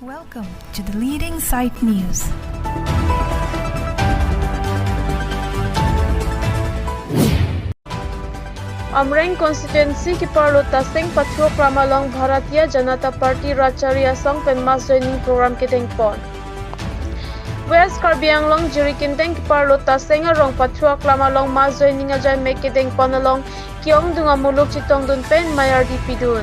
Welcome to the leading site news. Amreng constituency ki parlo taseng patro kramalong Bharatiya Janata Party Racharya Song pen mass joining program ke tengpon. West Karbi Anglong juri kinteng ki parlo taseng arong patro kramalong mass joining ajay mek ke tengpon along kiong dunga muluk chitong dun pen mayar di pidun.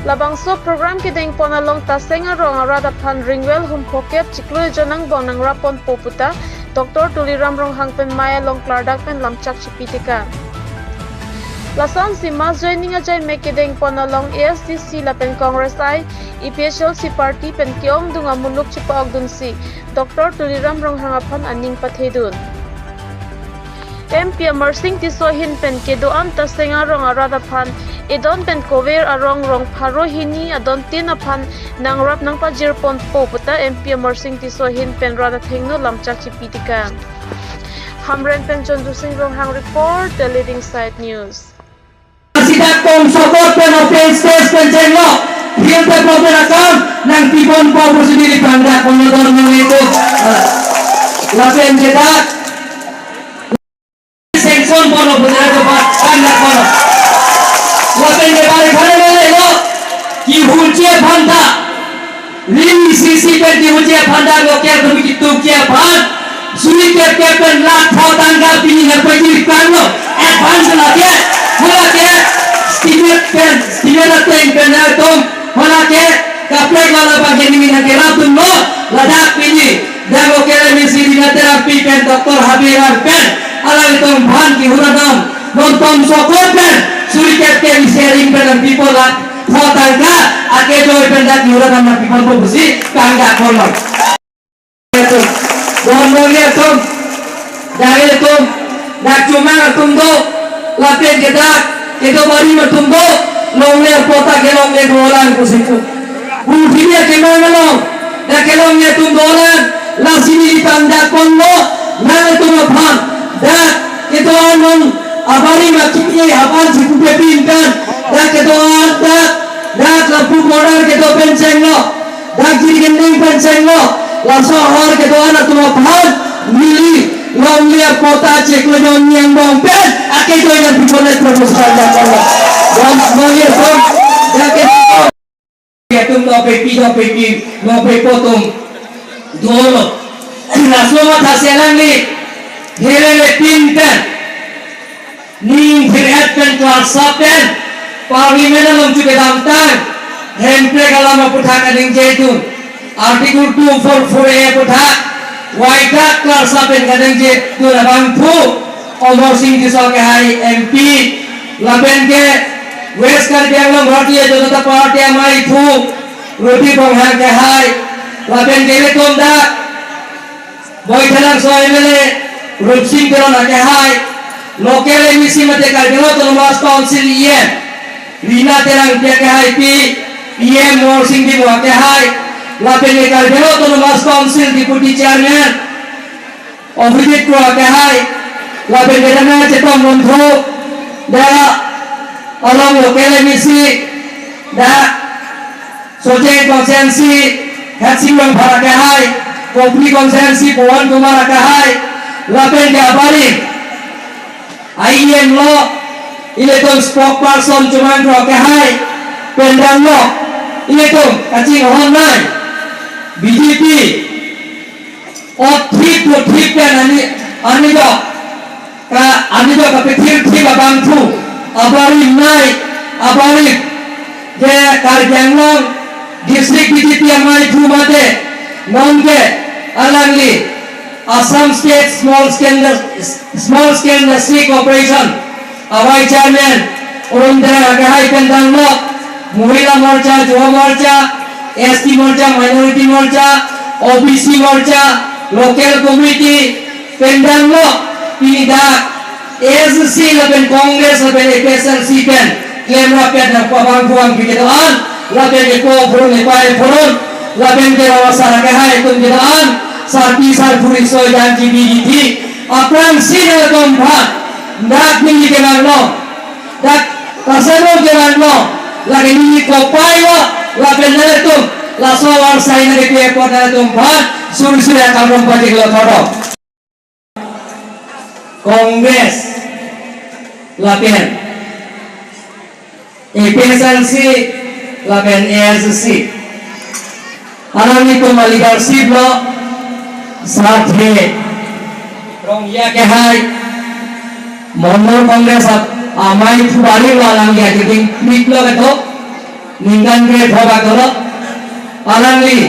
Labangso program ki tengpon along taseng arong arada pan ringwell hum poket chiklul jonang bong nang rapon poputa Dr. Tuliram rong hangpen maya long klardak pen lamchak chipitika. Lasang si mas joining ajay mekedeng ponalong ASDC lapen Congress ay EPSL si party pen kiong dunga muluk chipa ogdun si Dr. Tuliram rong hangapan aning pathedun. MP Mersing tisohin pen kedoan tasenga rong arada pan edon pen kover arong rong pharo hini adon tin apan nang rap nang pajir pon po puta MP Mersing tisohin pen rada thengno lamchak chipitika. Hamren pen Chondu Singh rong hang report the leading side news. Sidak kong sokot pen open space pen cenglo hiel pe open account nang tipon po sendiri bangga penodor itu lapen jedak sengson pono punya coba bangga pono lapen jebare khane lo ki hulche phanda lim sisi pen ki hulche phanda lo kya dumi ki tu kya bhan sui ke pen lakh tangga pini har pajir kanlo advance lage होला के steamer tank पे ना तुम होला के कपड़े वाला बागे निमिन के ना तुम लो लद्दाख पिनी देखो के ले मिसी दिना तेरा पी पेन डॉक्टर हबीर पेन अलग तुम भान की हुरा नाम नॉन तुम सोकोट पेन सुरी के शेयरिंग पेन पीपल ला थोतांगा आगे जो पेन दा की हुरा नाम पीपल को बुझी कांगा खोलो तुम दोन लोगे तुम जागे तुम डाक्चुमा तुम दो लाते जेdak itu bari matumbo longnya kota kelongnya dolan kusiku budinya kemana lo ya kelongnya tumbolan la sini di tanda kongo nana tuh phan dak itu anon abari makini aban siku pepinkan dak itu dak lapu border itu penceng lo dak jadi gendeng penceng lo la sohor itu anak tuh phan mili longnya kota cek lo yang bompen akhirnya itu yang diboleh terus saja kalau dan semuanya tuh ya tuh no pe potong dolo nah semua hasilnya nih hele pinten ning berat pen kelas sapen parlimen long juga damtan hempe kalau mau putakan yang jatuh artikel 244 putak waita kelas sapen kadang jatuh labang pu Omar Singh disol ke hari MP laben ke West Karbi Anglong Bharatiya Janata Party amai thu roti bonghang ke hari laben ke le tomda boy thalang so MLA Rup Singh Karon ke hari local MC mate Karbi Autonomous Council EM Rina terang ke hari PM Omar Singh di ke hari laben ke Karbi Autonomous Council Deputy Chairman Obhijit ko ke hari laben bedana cetong monthro da along local emisi da soje konsensi hatsingong bharake hai kopri konsensi Pawan Kumar ke hai laben ke abari IEM lo iletong spokesperson cuman ro ke hai pendang lo iletong kacing honai BJP othik kan ani do আমি তো কপে ঠিক বাংথু আবারি নাই আবারি যে কারগ্যাংলং ডিস্ট্রিক্ট বিজেপি আমাই থু মাতে নংকে আলাংলি Assam state small scale industry corporation আবাই চেয়ারম্যান অরুণধর আগাহাই পেন্দাংল মহিলা মোর্চা যুব মোর্চা এসটি মোর্চা মাইনরিটি মোর্চা ওবিসি মোর্চা লোকাল কমিটি পেন্দাংল tidak SC laben Kongres laben EPSLC pen klaim rakyat nak pabang bidaan laben ko furun lepai furun laben ke rawasara ke hai tum bidaan sarpi sarpuri so janji BDT apran sine dombha dak ni ke langno dak kasero ke langno lagi ni ko pai lo laben le tum laso war sai na ke pada tum phat suri akal pati lo thoro Kongres lapen EPSLC lapen ASC alami ko leadership lo साथे रंगिया के हाय मोहम्मद कांग्रेस आमाई फुबारी वालांगी आके दिन क्लिक लो बेतो निंगन के भोगा करो आलंगी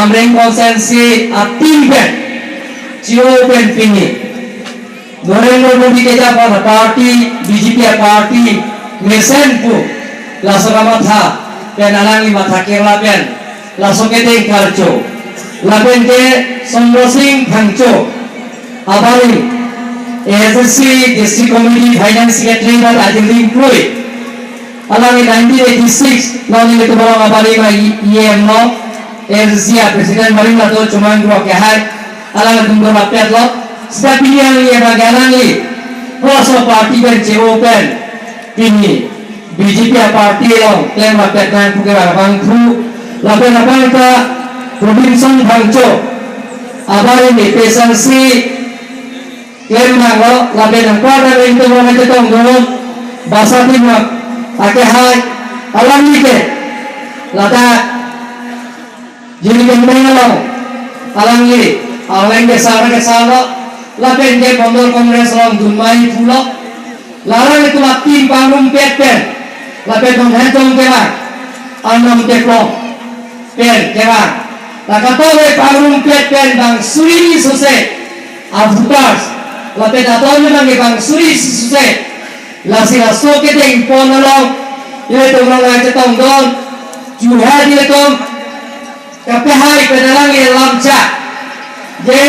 आमरेंग कॉन्सेंसी तीन पेन जियो पेन पिनी नरेंद्र मोदी के जा पार्टी बीजेपी पार्टी मेसेन पु लासोका माथा पेन आलंगी माथा केरला पेन लासोके दे करचो लापेन के संबोसिंग फंचो आबारी SSC district committee finance secretary का दार्जिलिंग प्लोय अलग 1986 नॉन में तुम्हारा आबारी में ईएम नो एसएससी प्रेसिडेंट मरिंदा तो चुमान ग्रो के है अलग तुमको अपडेट लो स्टेपिनियन ये बगैरानी प्रोसो पार्टी में जेओ पेन पिनी बीजेपी पार्टी लो क्लेम अपडेट ना पुके बांग थू लापेन अपन का Robinson Bangco abari ni PSLC klaim nanglo labe nang kuada into mo mete tong gulong basa timok ake hai alam ni ke lada jini ke menalo alam ni alang ke salo labe nge pondor kongres long dunmai pulo larang itu lapin pangum pet labe tong hentong kera anam teklong pen kera Lakatole pangrum pet bang suri suse avutas lape datone bang bang suri suse lasi laso ke ding ponalong ile tong lang aja tong don juha ile tong kape hai pedalang ile lamcha je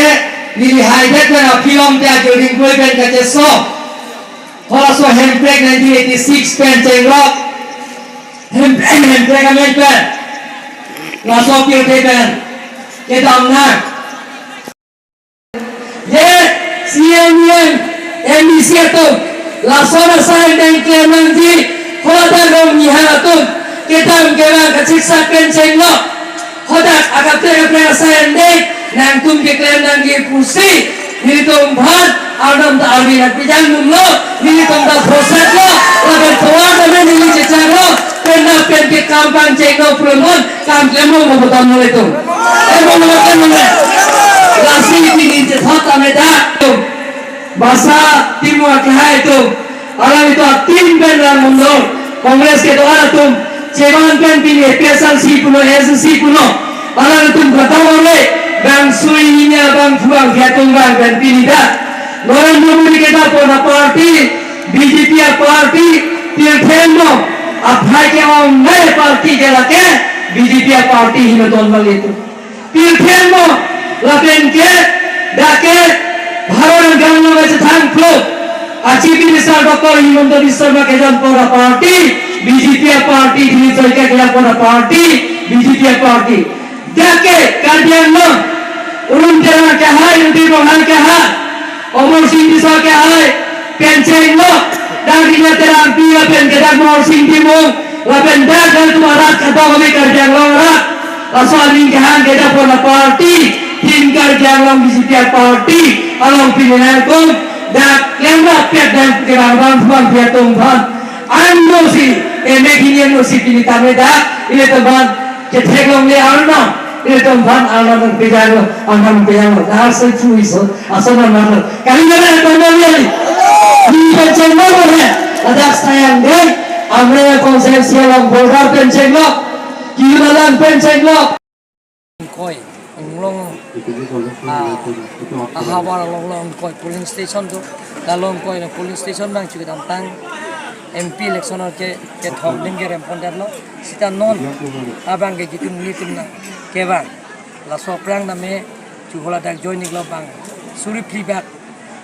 lili hai det na film te ajoring koi pen kache so hola so handbrake 1986 pen chengrok handbrake amen pen laso pil te pen kita menang. Ye CNN NBC itu lasona saya dan klaim di hoda rom niharatu kita menggerak keciksa kenceng lo hoda agak terkena saya dek nang tum ke klaim nang di pusi ini tum bhat adam tak arbi nak pijan mumlo ini tum tak proses lo laga tua kami ini cecah lo kena pen ke kampang cek lo promote kam klaim lo betul lo itu Lasi ini jethot ameda bahasa timur kehai itu alam itu tim benar mundur kongres ke doa itu ceban pen pilih PSLC puno SSC puno alam itu bertahu oleh bang suinya bang fuang hiatung bang pen pilih dah Naraendra Modi kita pun parti BJP parti tirtheno अपना के नए पार्टी के लगे BJP party ही में दोनों लेते tirtheno lapen ke dake bharon gangno में थांग फ्लो Chief Minister Dr. Himanta Biswa Sarma के जन पौरा पार्टी बीजेपी पार्टी दिल्ली सरकार के जन पौरा पार्टी बीजेपी पार्टी dake कार्डियनो उन जना के है उनकी रोहन के है अमर सिंह बिस्वा के है पेंशन लो दागिना तेरा पिया पेन के दाग अमर सिंह दिमो lapen dak तुम्हारा खता हमें कार्डियन लो asal lingkaran kita pun parti tinggal jalan BJP parti alam pilihan kom dak lembah pet dan kerabat bukan piatung ban anu si emekini anu si pilih kami dak ini tempat kita kong le alna ini tempat alna dan pijaro alna pijaro dah sesuai so asal mana kali mana tempat ni di pencen mana ni ada sayang deh amre konsepsi alam borar pencen lo Kiralan pencen lo koi long ahawar long koi polling station tu dalong koi na polling station bang cukup tentang MP election ke thom ding ke rempon lo sita non abang ke jitu nitim na ke bang la soprang na me chuhola dak join niklo bang suri feedback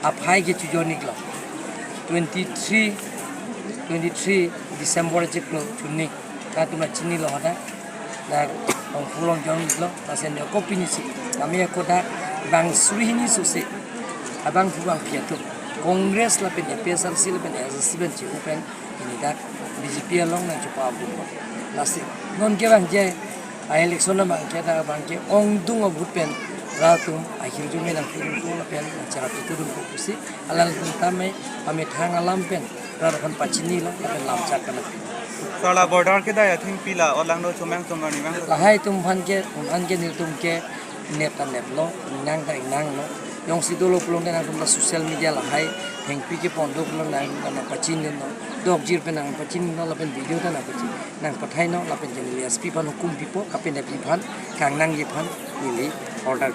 aphai ke chu join niklo 23 December jiklo chunik ka tumna chini lo hada dak ang fulong jong lo tasen yo kopi ni si kami ko dak bang suri ni susi abang fuang piatu kongres la pen PSLC la pen SSC ben chi open ini dak BJP along na chupa bu lasi non ke bang je election na bangke ong dung obut pen ratum akhir jume nang film ko la pen cara itu dum pusi alal tame ame thang alam pen rakan pachini la pen lam chak kana Sala border ke daya thing pila olang do chomang chomani mang la hai tum phan ke nil tum ke net lo nang dai nang no yong sidolo plong na tum la social media la hai heng pi ke pon do plong na pachin no dok jir pen nang pachin no la pen video ta na pachin nang pathai no la pen jeli sp pan hukum pipo kapen pi phan kang nang ye phan nili order